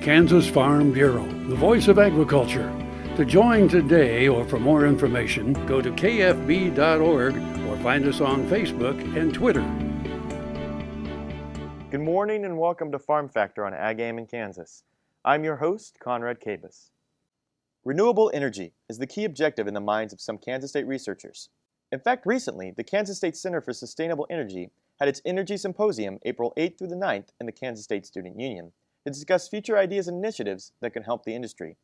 Kansas Farm Bureau, the voice of agriculture. To join today or for more information, go to kfb.org or find us on Facebook and Twitter. Good morning and welcome to Farm Factor on AGam in Kansas. I'm your host, Conrad Kabus. Renewable energy is the key objective in the minds of some Kansas State researchers. In fact, recently, the Kansas State Center for Sustainable Energy had its Energy Symposium April 8th through the 9th in the Kansas State Student Union to discuss future ideas and initiatives that can help the industry.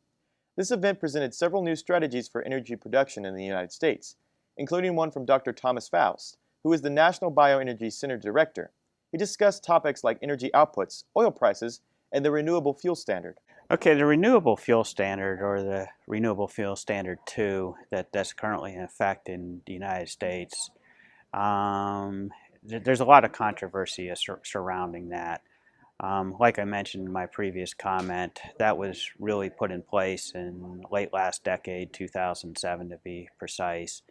This event presented several new strategies for energy production in the United States, including one from Dr. Thomas Foust, who is the National Bioenergy Center Director. He discussed topics like energy outputs, oil prices, and the Renewable Fuel Standard. Okay, the Renewable Fuel Standard, or the Renewable Fuel Standard 2, that's currently in effect in the United States, there's a lot of controversy surrounding that. Like I mentioned in my previous comment, that was really put in place in late last decade, 2007 to be precise,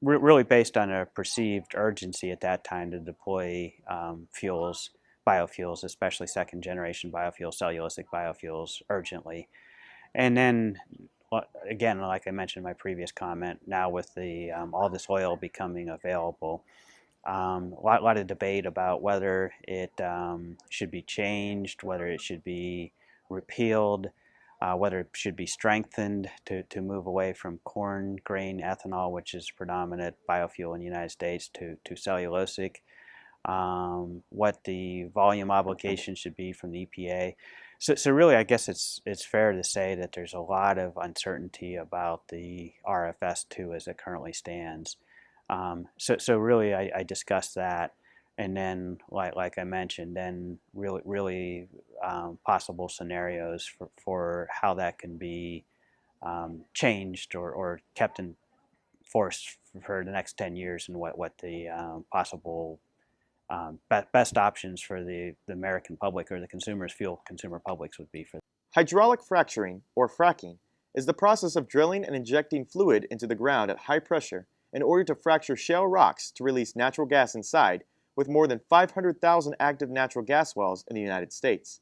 really based on a perceived urgency at that time to deploy biofuels, especially second generation biofuels, cellulosic biofuels, urgently. And then, again, like I mentioned in my previous comment, now with the all this oil becoming available, a lot of debate about whether it should be changed, whether it should be repealed, whether it should be strengthened to move away from corn grain ethanol, which is predominant biofuel in the United States, to cellulosic, what the volume obligation should be from the EPA. So really, I guess it's fair to say that there's a lot of uncertainty about the RFS2 as it currently stands. So really, I discussed that, and then, like I mentioned, then really possible scenarios for how that can be changed or kept in force for the next 10 years, and what the possible best options for the American public or the consumer publics would be for. Hydraulic fracturing, or fracking, is the process of drilling and injecting fluid into the ground at high pressure in order to fracture shale rocks to release natural gas inside, with more than 500,000 active natural gas wells in the United States.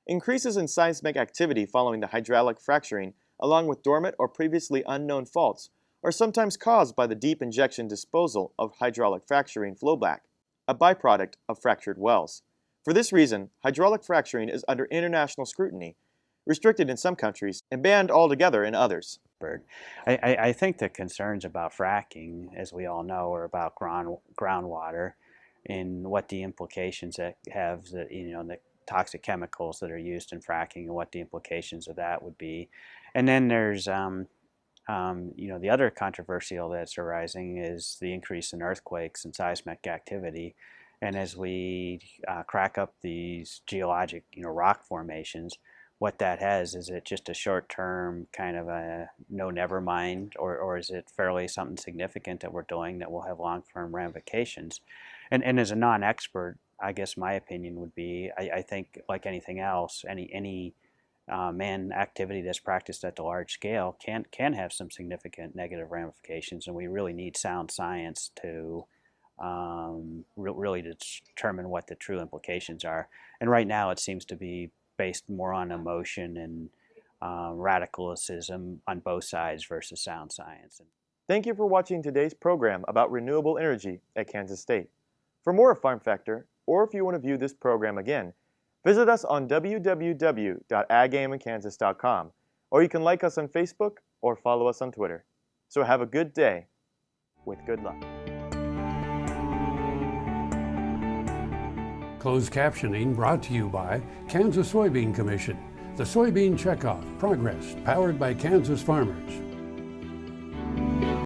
Increases in seismic activity following the hydraulic fracturing, along with dormant or previously unknown faults, are sometimes caused by the deep injection disposal of hydraulic fracturing flowback, a byproduct of fractured wells. For this reason, hydraulic fracturing is under international scrutiny, restricted in some countries and banned altogether in others. I think the concerns about fracking, as we all know, are about groundwater and what the implications that have, the toxic chemicals that are used in fracking and what the implications of that would be. And then there's, the other controversial that's arising is the increase in earthquakes and seismic activity. And as we crack up these geologic, rock formations, what that has, is it just a short-term kind of a never mind, or is it fairly something significant that we're doing that will have long-term ramifications? And as a non-expert, I guess my opinion would be, I think like anything else, any man activity that's practiced at the large scale can have some significant negative ramifications, and we really need sound science to really determine what the true implications are. And right now it seems to be based more on emotion and radicalism on both sides versus sound science. Thank you for watching today's program about renewable energy at Kansas State. For more of Farm Factor, or if you want to view this program again, visit us on www.agaminkansas.com, or you can like us on Facebook or follow us on Twitter. So have a good day with good luck. Closed captioning brought to you by Kansas Soybean Commission. The Soybean Checkoff Progress, powered by Kansas farmers.